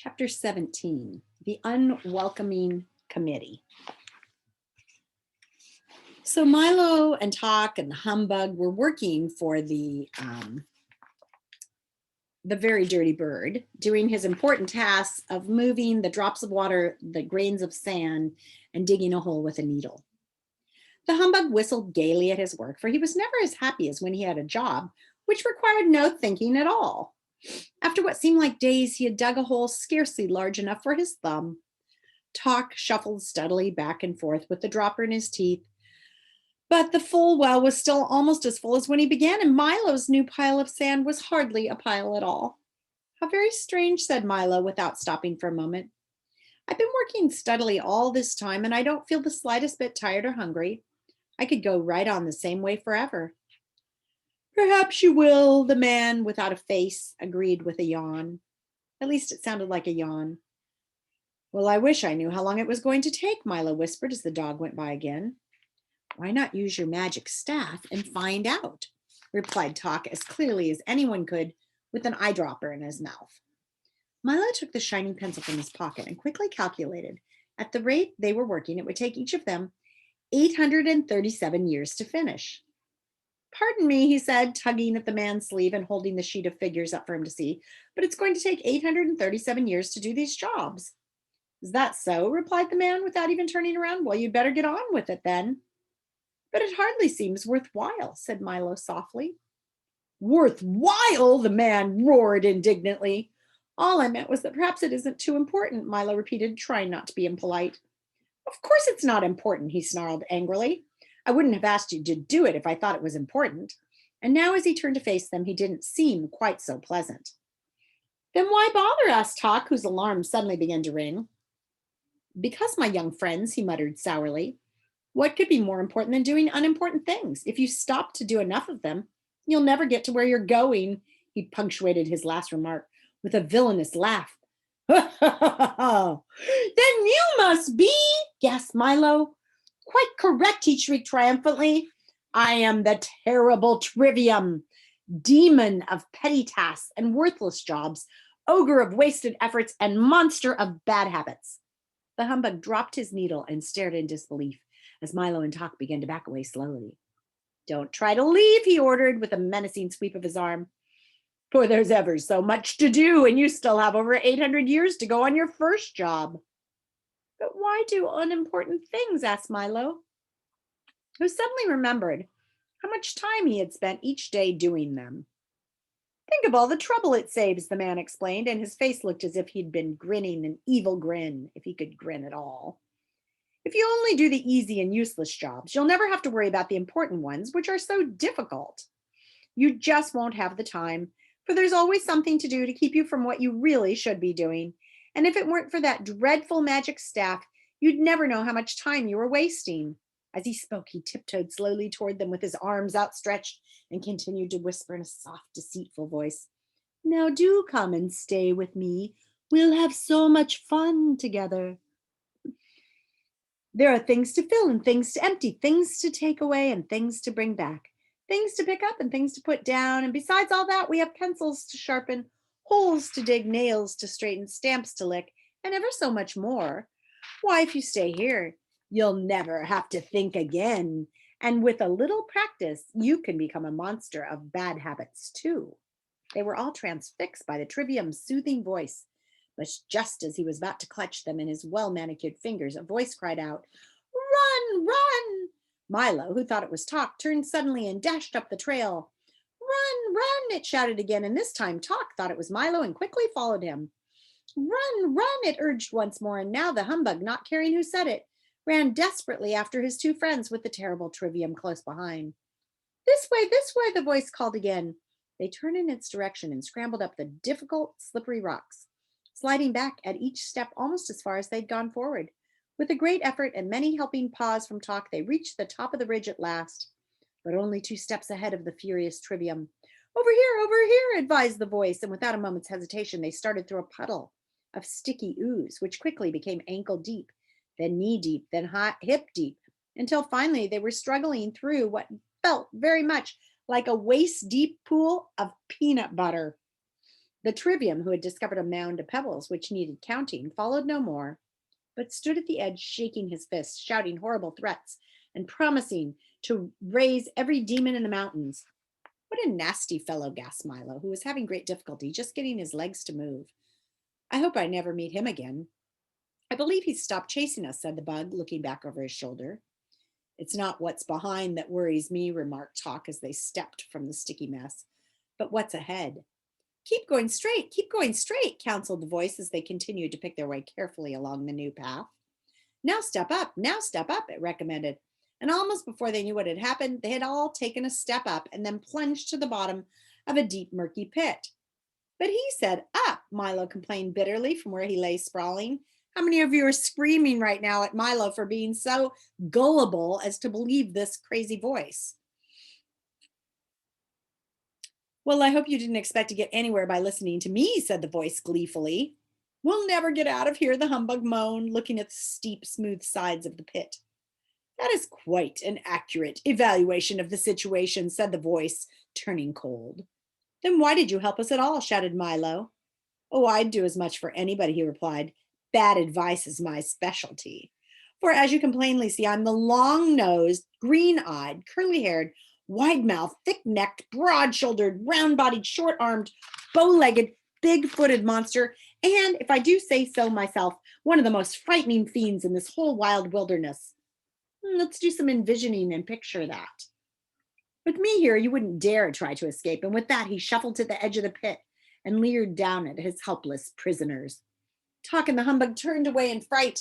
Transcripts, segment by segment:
Chapter 17, The Unwelcoming Committee. So Milo and Talk and the Humbug were working for the very dirty bird, doing his important tasks of moving the drops of water, the grains of sand, and digging a hole with a needle. The Humbug whistled gaily at his work, for he was never as happy as when he had a job, which required no thinking at all. After what seemed like days, he had dug a hole scarcely large enough for his thumb. Talk shuffled steadily back and forth with the dropper in his teeth, but the full well was still almost as full as when he began, and Milo's new pile of sand was hardly a pile at all. "How very strange," said Milo without stopping for a moment. "I've been working steadily all this time, and I don't feel the slightest bit tired or hungry. I could go right on the same way forever." "Perhaps you will," the man without a face agreed with a yawn. At least it sounded like a yawn. "Well, I wish I knew how long it was going to take," Milo whispered as the dog went by again. "Why not use your magic staff and find out?" replied Talk as clearly as anyone could with an eyedropper in his mouth. Milo took the shining pencil from his pocket and quickly calculated. At the rate they were working, it would take each of them 837 years to finish. "Pardon me," he said, tugging at the man's sleeve and holding the sheet of figures up for him to see, "but it's going to take 837 years to do these jobs." "Is that so?" replied the man without even turning around. "Well, you'd better get on with it then." "But it hardly seems worthwhile," said Milo softly. "Worthwhile?" the man roared indignantly. "All I meant was that perhaps it isn't too important," Milo repeated, trying not to be impolite. "Of course it's not important," he snarled angrily. "I wouldn't have asked you to do it if I thought it was important." And now as he turned to face them, he didn't seem quite so pleasant. "Then why bother?" asked Talk, whose alarm suddenly began to ring. "Because, my young friends," he muttered sourly, "what could be more important than doing unimportant things? If you stop to do enough of them, you'll never get to where you're going." He punctuated his last remark with a villainous laugh. "Then you must be," gasped Milo. "Quite correct," he shrieked triumphantly. "I am the terrible Trivium, demon of petty tasks and worthless jobs, ogre of wasted efforts, and monster of bad habits." The Humbug dropped his needle and stared in disbelief as Milo and Talk began to back away slowly. "Don't try to leave," he ordered with a menacing sweep of his arm, "for there's ever so much to do, and you still have over 800 years to go on your first job." "But why do unimportant things?" asked Milo, who suddenly remembered how much time he had spent each day doing them. "Think of all the trouble it saves," the man explained, and his face looked as if he'd been grinning an evil grin, if he could grin at all. "If you only do the easy and useless jobs, you'll never have to worry about the important ones, which are so difficult. You just won't have the time, for there's always something to do to keep you from what you really should be doing. And if it weren't for that dreadful magic staff, you'd never know how much time you were wasting." As he spoke, he tiptoed slowly toward them with his arms outstretched and continued to whisper in a soft, deceitful voice, "Now do come and stay with me. We'll have so much fun together. There are things to fill and things to empty, things to take away and things to bring back, things to pick up and things to put down. And besides all that, we have pencils to sharpen, holes to dig, nails to straighten, stamps to lick, and ever so much more. Why, if you stay here, you'll never have to think again. And with a little practice, you can become a monster of bad habits too." They were all transfixed by the Trivium's soothing voice. But just as he was about to clutch them in his well-manicured fingers, a voice cried out, "Run, run!" Milo, who thought it was Talk, turned suddenly and dashed up the trail. "Run, run!" it shouted again, and this time Talk thought it was Milo and quickly followed him. "Run, run!" it urged once more, and now the Humbug, not caring who said it, ran desperately after his two friends with the terrible Trivium close behind. This way, the voice called again. They turned in its direction and scrambled up the difficult, slippery rocks, sliding back at each step almost as far as they'd gone forward. With a great effort and many helping paws from Talk, they reached the top of the ridge at last, but only 2 steps ahead of the furious Trivium. Over here," advised the voice, and without a moment's hesitation, they started through a puddle of sticky ooze, which quickly became ankle deep, then knee deep, then hip deep, until finally they were struggling through what felt very much like a waist deep pool of peanut butter. The trivium, who had discovered a mound of pebbles which needed counting, followed no more, but stood at the edge, shaking his fists, shouting horrible threats, and promising to raise every demon in the mountains. What a nasty fellow, gasped Milo, who was having great difficulty just getting his legs to move. I hope I never meet him again. I believe he's stopped chasing us, said the bug, looking back over his shoulder. It's not what's behind that worries me, remarked Talk as they stepped from the sticky mess, but what's ahead. Keep going straight, counseled the voice as they continued to pick their way carefully along the new path. Now step up, it recommended. And almost before they knew what had happened, they had all taken a step up and then plunged to the bottom of a deep, murky pit. But he said up, Milo complained bitterly from where he lay sprawling. How many of you are screaming right now at Milo for being so gullible as to believe this crazy voice? Well, I hope you didn't expect to get anywhere by listening to me, said the voice gleefully. We'll never get out of here, the humbug moaned, looking at the steep, smooth sides of the pit. That is quite an accurate evaluation of the situation, said the voice, turning cold. Then why did you help us at all? Shouted Milo. Oh, I'd do as much for anybody, he replied. Bad advice is my specialty. For as you can plainly see, I'm the long-nosed, green-eyed, curly-haired, wide-mouthed, thick-necked, broad-shouldered, round-bodied, short-armed, bow-legged, big-footed monster, and, if I do say so myself, one of the most frightening fiends in this whole wild wilderness. Let's do some envisioning and picture that. With me here, you wouldn't dare try to escape, and with that, he shuffled to the edge of the pit and leered down at his helpless prisoners. Talk and the humbug turned away in fright.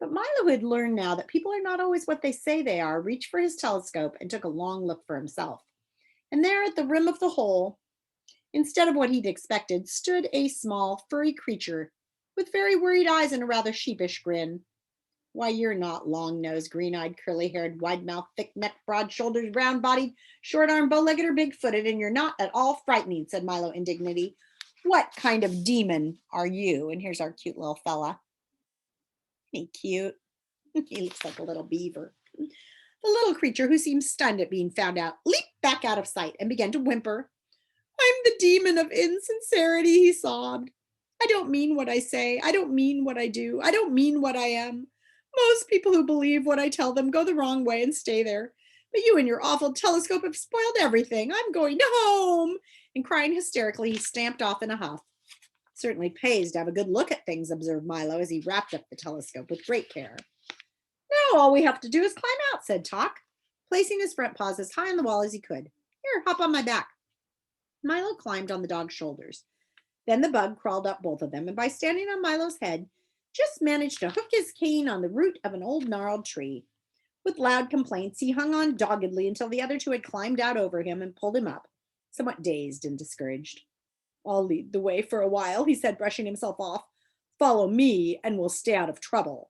But Milo had learned now that people are not always what they say they are, reached for his telescope and took a long look for himself. And there at the rim of the hole, instead of what he'd expected, stood a small, furry creature with very worried eyes and a rather sheepish grin. Why, you're not long-nosed, green-eyed, curly-haired, wide-mouthed, thick-necked, broad-shouldered, round-bodied, short-armed, bow-legged, or big-footed, and you're not at all frightening, said Milo indignantly. What kind of demon are you? And here's our cute little fella. Isn't he cute? He looks like a little beaver. The little creature, who seemed stunned at being found out, leaped back out of sight and began to whimper. I'm the demon of insincerity, he sobbed. I don't mean what I say. I don't mean what I do. I don't mean what I am. Most people who believe what I tell them go the wrong way and stay there. But you and your awful telescope have spoiled everything. I'm going to home. And crying hysterically, he stamped off in a huff. Certainly pays to have a good look at things, observed Milo as he wrapped up the telescope with great care. Now all we have to do is climb out, said Talk, placing his front paws as high on the wall as he could. Here, hop on my back. Milo climbed on the dog's shoulders. Then the bug crawled up both of them, and by standing on Milo's head, just managed to hook his cane on the root of an old gnarled tree. With loud complaints, he hung on doggedly until the other two had climbed out over him and pulled him up, somewhat dazed and discouraged. I'll lead the way for a while, he said, brushing himself off. Follow me, and we'll stay out of trouble.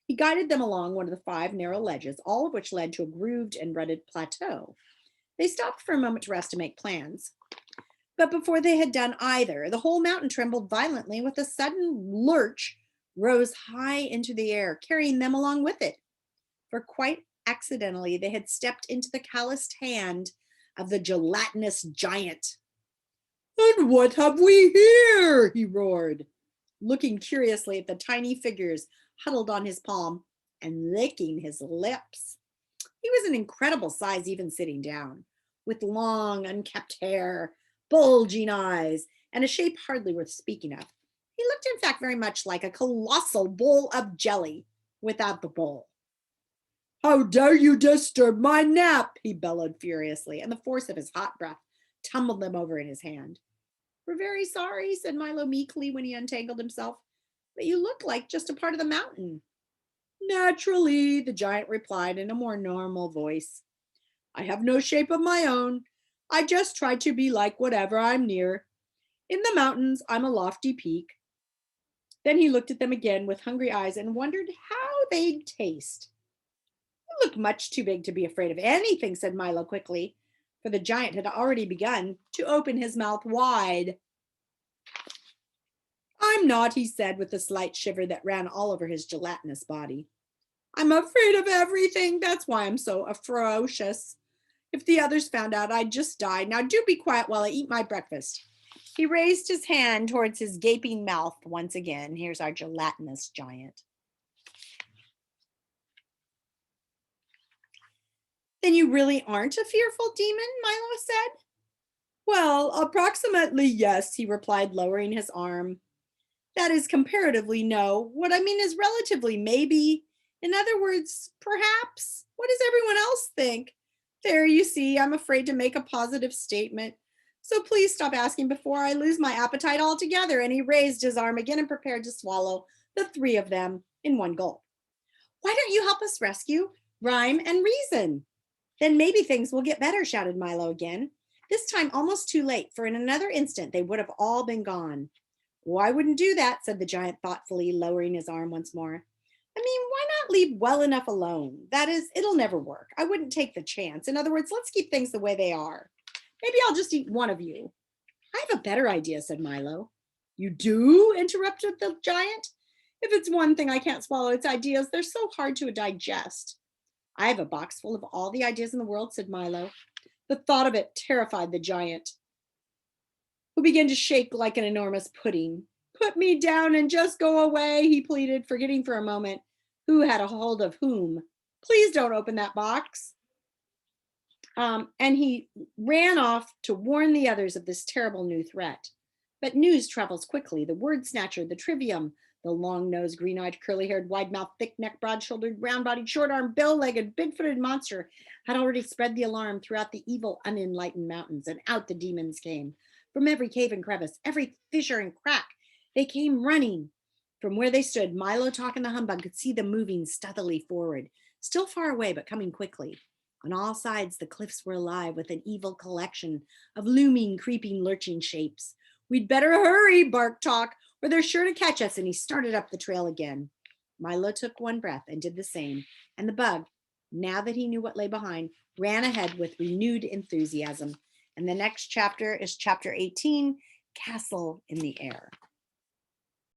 He guided them along one of the 5 narrow ledges, all of which led to a grooved and rutted plateau. They stopped for a moment to rest and make plans. But before they had done either, the whole mountain trembled violently, and with a sudden lurch rose high into the air, carrying them along with it. For quite accidentally, they had stepped into the calloused hand of the gelatinous giant. And what have we here? He roared, looking curiously at the tiny figures huddled on his palm and licking his lips. He was an incredible size, even sitting down, with long, unkempt hair, bulging eyes, and a shape hardly worth speaking of. He looked, in fact, very much like a colossal bowl of jelly without the bowl. How dare you disturb my nap? He bellowed furiously, and the force of his hot breath tumbled them over in his hand. We're very sorry, said Milo meekly when he untangled himself, but you look like just a part of the mountain. Naturally, the giant replied in a more normal voice. I have no shape of my own. I just try to be like whatever I'm near. In the mountains, I'm a lofty peak. Then he looked at them again with hungry eyes and wondered how they'd taste. You look much too big to be afraid of anything, said Milo quickly, for the giant had already begun to open his mouth wide. I'm not, he said with a slight shiver that ran all over his gelatinous body. I'm afraid of everything. That's why I'm so ferocious. If the others found out, I'd just die. Now do be quiet while I eat my breakfast. He raised his hand towards his gaping mouth once again. Here's our gelatinous giant. Then you really aren't a fearful demon, Milo said. Well, approximately yes, he replied, lowering his arm. That is comparatively no. What I mean is relatively maybe. In other words, perhaps. What does everyone else think? There, you see, I'm afraid to make a positive statement. So please stop asking before I lose my appetite altogether. And he raised his arm again and prepared to swallow the three of them in one gulp. Why don't you help us rescue Rhyme and Reason? Then maybe things will get better, shouted Milo again. This time almost too late, for in another instant they would have all been gone. Oh, I wouldn't do that, said the giant thoughtfully, lowering his arm once more. I mean, why not leave well enough alone? That is, it'll never work. I wouldn't take the chance. In other words, let's keep things the way they are. Maybe I'll just eat one of you. I have a better idea, said Milo. You do? Interrupted the giant. If it's one thing I can't swallow, its ideas. They're so hard to digest. I have a box full of all the ideas in the world, said Milo. The thought of it terrified the giant, who began to shake like an enormous pudding. Put me down and just go away, he pleaded, forgetting for a moment who had a hold of whom. Please don't open that box. And he ran off to warn the others of this terrible new threat. But news travels quickly. The word snatcher, the trivium, the long-nosed, green-eyed, curly-haired, wide-mouthed, thick-necked, broad-shouldered, round-bodied, short-armed, bill-legged, big-footed monster had already spread the alarm throughout the evil, unenlightened mountains, and out the demons came. From every cave and crevice, every fissure and crack, they came running. From where they stood, Milo Talk and the Humbug could see them moving steadily forward, still far away, but coming quickly. On all sides, the cliffs were alive with an evil collection of looming, creeping, lurching shapes. We'd better hurry, barked Talk, or they're sure to catch us, and he started up the trail again. Milo took one breath and did the same, and the bug, now that he knew what lay behind, ran ahead with renewed enthusiasm. And the next chapter is chapter 18, Castle in the Air.